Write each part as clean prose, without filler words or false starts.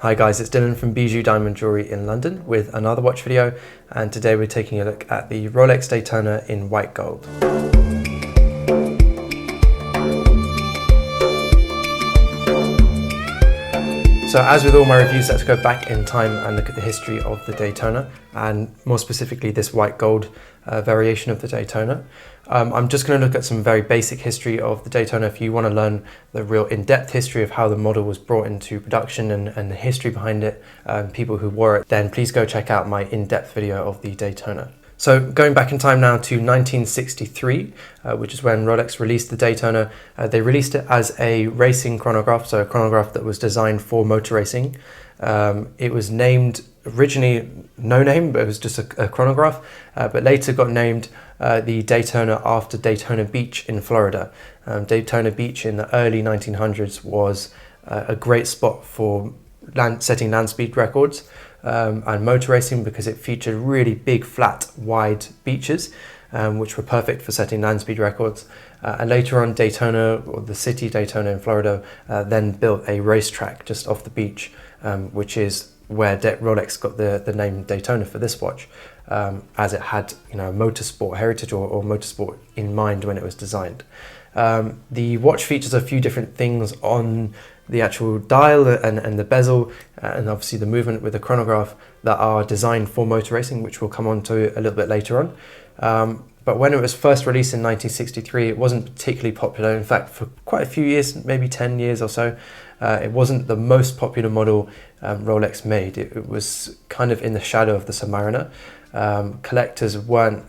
Hi guys, it's Dylan from Bijou Diamond Jewellery in London with another watch video, and today we're taking a look at the Rolex Daytona in white gold. So as with all my reviews, let's go back in time and look at the history of the Daytona, and more specifically this white gold variation of the Daytona. I'm just going to look at some very basic history of the Daytona. If you want to learn the real in-depth history of how the model was brought into production and the history behind it, people who wore it, then please go check out my in-depth video of the Daytona. So going back in time now to 1963, which is when Rolex released the Daytona. They released it as a racing chronograph, so a chronograph that was designed for motor racing. It was named originally no name, but it was just a chronograph, but later got named the Daytona after Daytona Beach in Florida. Daytona Beach in the early 1900s was a great spot for setting land speed records and motor racing, because it featured really big, flat, wide beaches, which were perfect for setting land speed records. And later on, Daytona, or the city Daytona in Florida, then built a racetrack just off the beach, which is where Rolex got the name Daytona for this watch, as it had, motorsport heritage or motorsport in mind when it was designed. The watch features a few different things on the actual dial and the bezel, and obviously the movement with the chronograph, that are designed for motor racing, which we'll come on to a little bit later on. But when it was first released in 1963, it wasn't particularly popular. In fact, for quite a few years, maybe 10 years or so, it wasn't the most popular model Rolex made. It was kind of in the shadow of the Submariner. Collectors weren't,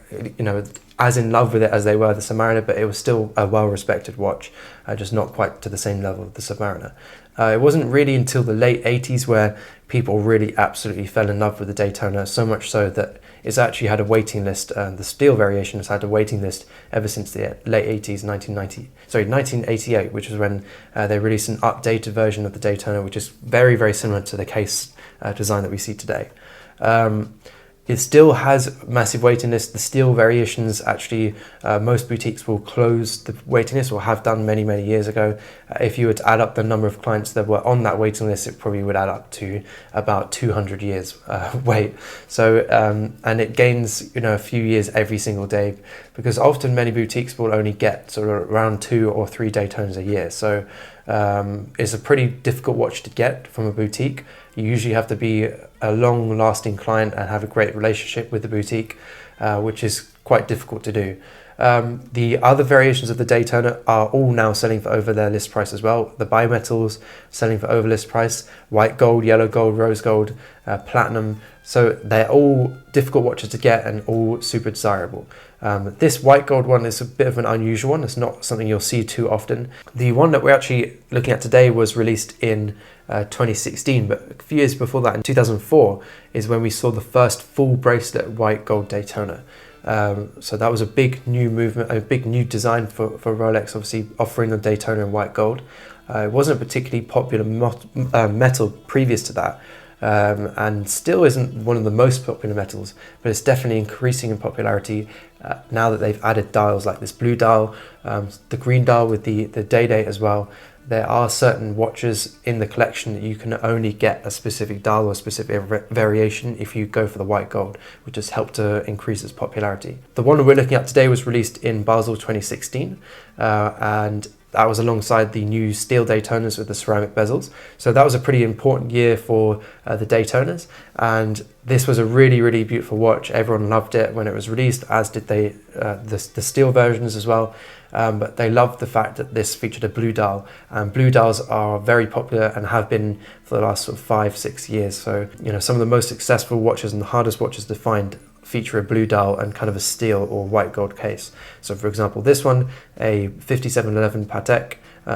as in love with it as they were the Submariner, but it was still a well-respected watch, just not quite to the same level of the Submariner. It wasn't really until the late 80s where people really absolutely fell in love with the Daytona, so much so that it's actually had a waiting list. The steel variation has had a waiting list ever since the late 80s, 1988, which is when they released an updated version of the Daytona, which is very, very similar to the case design that we see today. It still has massive waiting lists. The steel variations, actually, most boutiques will close the waiting list, or have done many, many years ago. If you were to add up the number of clients that were on that waiting list, it probably would add up to about 200 years wait. So, and it gains, a few years every single day, because often many boutiques will only get sort of around 2 or 3 Daytonas a year. So it's a pretty difficult watch to get from a boutique. You usually have to be a long-lasting client and have a great relationship with the boutique, which is quite difficult to do. The other variations of the Daytona are all now selling for over their list price as well. The bimetals selling for over list price, white gold, yellow gold, rose gold, platinum. So they're all difficult watches to get and all super desirable. This white gold one is a bit of an unusual one. It's not something you'll see too often. The one that we're actually looking at today was released in 2016, but a few years before that, in 2004, is when we saw the first full bracelet white gold Daytona. So that was a big new movement, a big new design for Rolex, obviously offering the Daytona in white gold. It wasn't a particularly popular metal previous to that, and still isn't one of the most popular metals, but it's definitely increasing in popularity now that they've added dials like this blue dial, the green dial with the day date as well. There are certain watches in the collection that you can only get a specific dial or a specific variation if you go for the white gold, which has helped to increase its popularity. The one we're looking at today was released in Basel 2016, and that was alongside the new steel Daytonas with the ceramic bezels. So that was a pretty important year for the Daytonas, and this was a really, really beautiful watch. Everyone loved it when it was released, as did the steel versions as well. But they loved the fact that this featured a blue dial, and blue dials are very popular and have been for the last sort of 5-6 years. So, some of the most successful watches and the hardest watches to find feature a blue dial and kind of a steel or white gold case. So for example, this one, a 5711 Patek,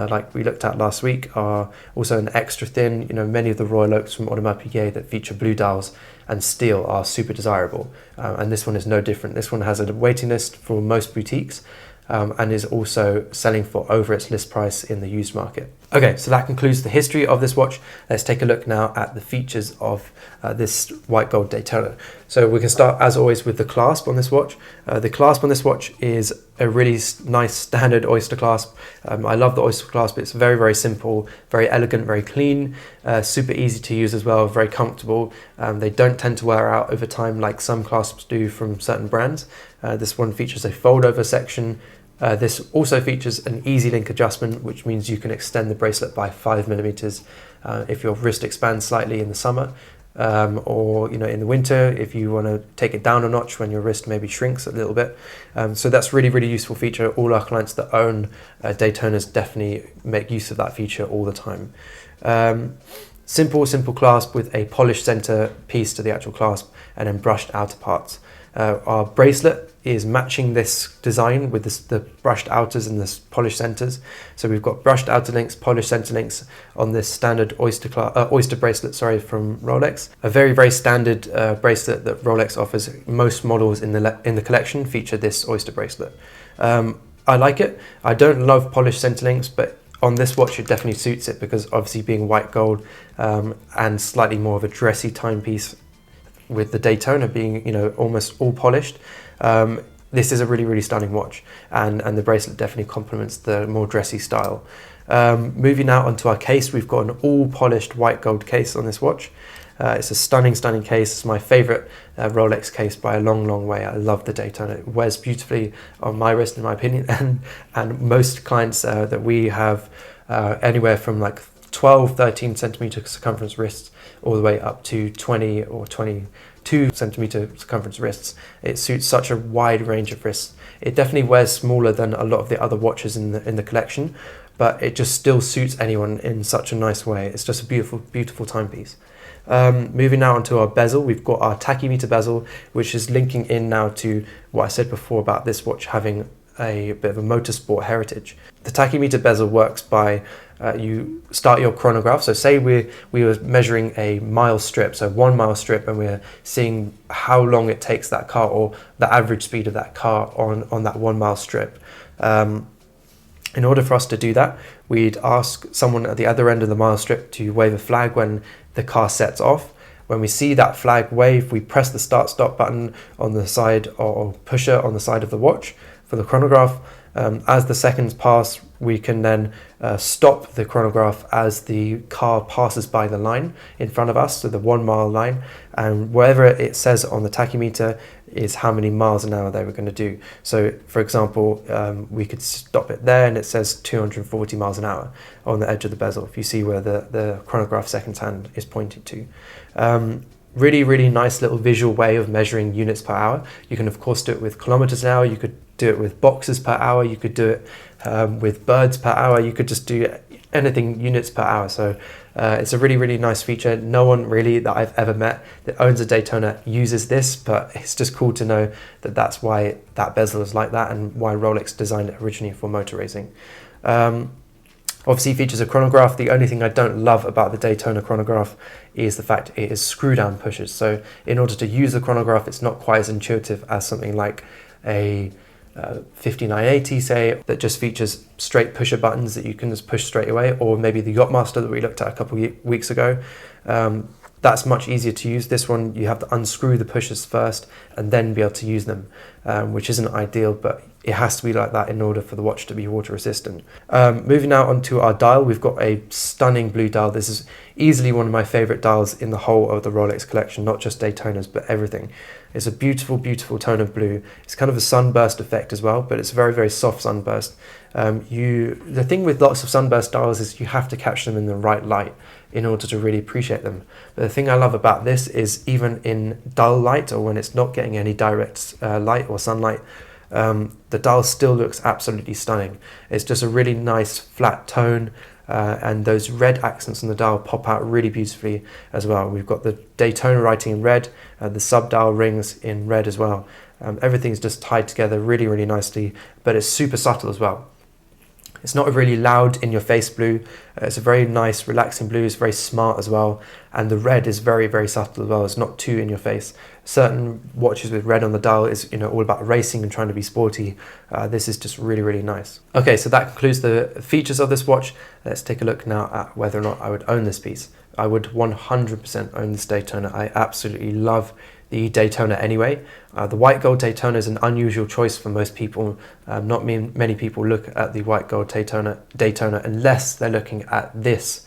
like we looked at last week, are also an extra thin. Many of the Royal Oaks from Audemars Piguet that feature blue dials and steel are super desirable, and this one is no different. This one has a waiting list for most boutiques, and is also selling for over its list price in the used market. Okay, so that concludes the history of this watch. Let's take a look now at the features of this white gold Daytona. So we can start, as always, with the clasp on this watch. The clasp on this watch is a really nice standard oyster clasp. I love the oyster clasp. It's very, very simple, very elegant, very clean, super easy to use as well, very comfortable. They don't tend to wear out over time like some clasps do from certain brands. This one features a fold over section. This also features an easy link adjustment, which means you can extend the bracelet by 5mm if your wrist expands slightly in the summer, or in the winter if you want to take it down a notch when your wrist maybe shrinks a little bit. So that's really, really useful feature. All our clients that own Daytonas definitely make use of that feature all the time. Simple clasp with a polished center piece to the actual clasp and then brushed outer parts. Our bracelet is matching this design with the brushed outers and the polished centers. So we've got brushed outer links, polished center links on this standard oyster bracelet, from Rolex. A very, very standard bracelet that Rolex offers. Most models in the collection feature this oyster bracelet. I like it. I don't love polished center links, but on this watch it definitely suits it because obviously being white gold and slightly more of a dressy timepiece, with the Daytona being almost all polished, this is a really, really stunning watch, and the bracelet definitely complements the more dressy style. Moving now onto our case, we've got an all polished white gold case on this watch. It's a stunning case. It's my favorite Rolex case by a long way. I love the Daytona. It wears beautifully on my wrist, in my opinion, and most clients that we have anywhere from like 12-13 centimeter circumference wrists all the way up to 20 or 22 centimeter circumference wrists. It suits such a wide range of wrists. It definitely wears smaller than a lot of the other watches in the collection, but it just still suits anyone in such a nice way. It's just a beautiful timepiece. Moving now onto our bezel, we've got our tachymeter bezel, which is linking in now to what I said before about this watch having a bit of a motorsport heritage. The tachymeter bezel works by you start your chronograph. So say we were measuring a mile strip, so 1 mile strip, and we're seeing how long it takes that car, or the average speed of that car on that 1 mile strip. In order for us to do that, we'd ask someone at the other end of the mile strip to wave a flag when the car sets off. When we see that flag wave, we press the start-stop button on the side, or pusher on the side of the watch for the chronograph. As the seconds pass, we can then stop the chronograph as the car passes by the line in front of us, so the 1 mile line, and wherever it says on the tachymeter is how many miles an hour they were going to do. So for example, we could stop it there and it says 240 miles an hour on the edge of the bezel, if you see where the chronograph seconds hand is pointing to. Really nice little visual way of measuring units per hour. You can of course do it with kilometers an hour, you could do it with boxes per hour, you could do it with birds per hour, you could just do anything units per hour. So it's a really nice feature. No one really that I've ever met that owns a Daytona uses this, but it's just cool to know that that's why that bezel is like that and why Rolex designed it originally for motor racing. Obviously features a chronograph. The only thing I don't love about the Daytona chronograph is the fact it is screw down pushers. So in order to use the chronograph, it's not quite as intuitive as something like a 5980, say, that just features straight pusher buttons that you can just push straight away, or maybe the Yachtmaster that we looked at a couple of weeks ago. That's much easier to use. This one, you have to unscrew the pushers first and then be able to use them, which isn't ideal, but it has to be like that in order for the watch to be water resistant. Moving now onto our dial, we've got a stunning blue dial. This is easily one of my favorite dials in the whole of the Rolex collection, not just Daytonas, but everything. It's a beautiful tone of blue. It's kind of a sunburst effect as well, but it's a very soft sunburst. The thing with lots of sunburst dials is you have to catch them in the right light in order to really appreciate them. But the thing I love about this is even in dull light, or when it's not getting any direct light or sunlight, the dial still looks absolutely stunning. It's just a really nice flat tone, and those red accents on the dial pop out really beautifully as well. We've got the Daytona writing in red, the sub-dial rings in red as well. Everything's just tied together really nicely, but it's super subtle as well. It's not a really loud in your face blue. It's a very nice relaxing blue. It's very smart as well. And the red is very, very subtle as well. It's not too in your face. Certain watches with red on the dial is, all about racing and trying to be sporty. This is just really, really nice. Okay, so that concludes the features of this watch. Let's take a look now at whether or not I would own this piece. I would 100% own this Daytona. I absolutely love the Daytona anyway. The white gold Daytona is an unusual choice for most people. Not many people look at the white gold Daytona unless they're looking at this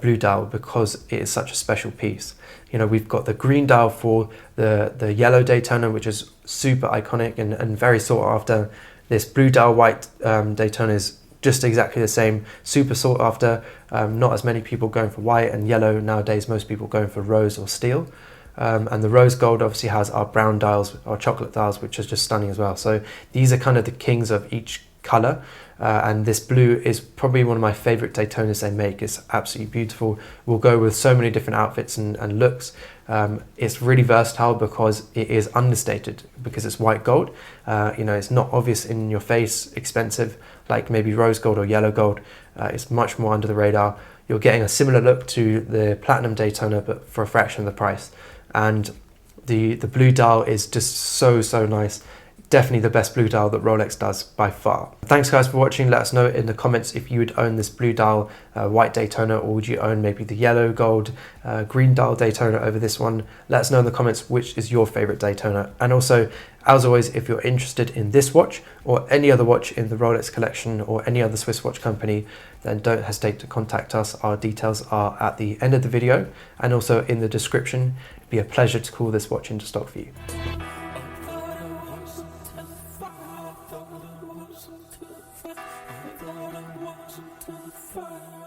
blue dial, because it is such a special piece. We've got the green dial for the yellow Daytona, which is super iconic and very sought after. This blue dial white Daytona is just exactly the same, super sought after. Not as many people going for white and yellow nowadays, most people going for rose or steel. And the rose gold obviously has our brown dials, our chocolate dials, which is just stunning as well. So these are kind of the kings of each color. And this blue is probably one of my favorite Daytonas they make. It's absolutely beautiful. Will go with so many different outfits and looks. It's really versatile because it is understated, because it's white gold. It's not obvious in your face, expensive, like maybe rose gold or yellow gold. It's much more under the radar. You're getting a similar look to the platinum Daytona, but for a fraction of the price. And the blue dial is just so nice. Definitely the best blue dial that Rolex does by far. Thanks guys for watching. Let us know in the comments if you would own this blue dial white Daytona, or would you own maybe the yellow gold green dial Daytona over this one. Let us know in the comments which is your favorite Daytona. And also, as always, if you're interested in this watch or any other watch in the Rolex collection or any other Swiss watch company, then don't hesitate to contact us. Our details are at the end of the video and also in the description. It'd be a pleasure to call this watch into stock for you. I thought I wasn't too far.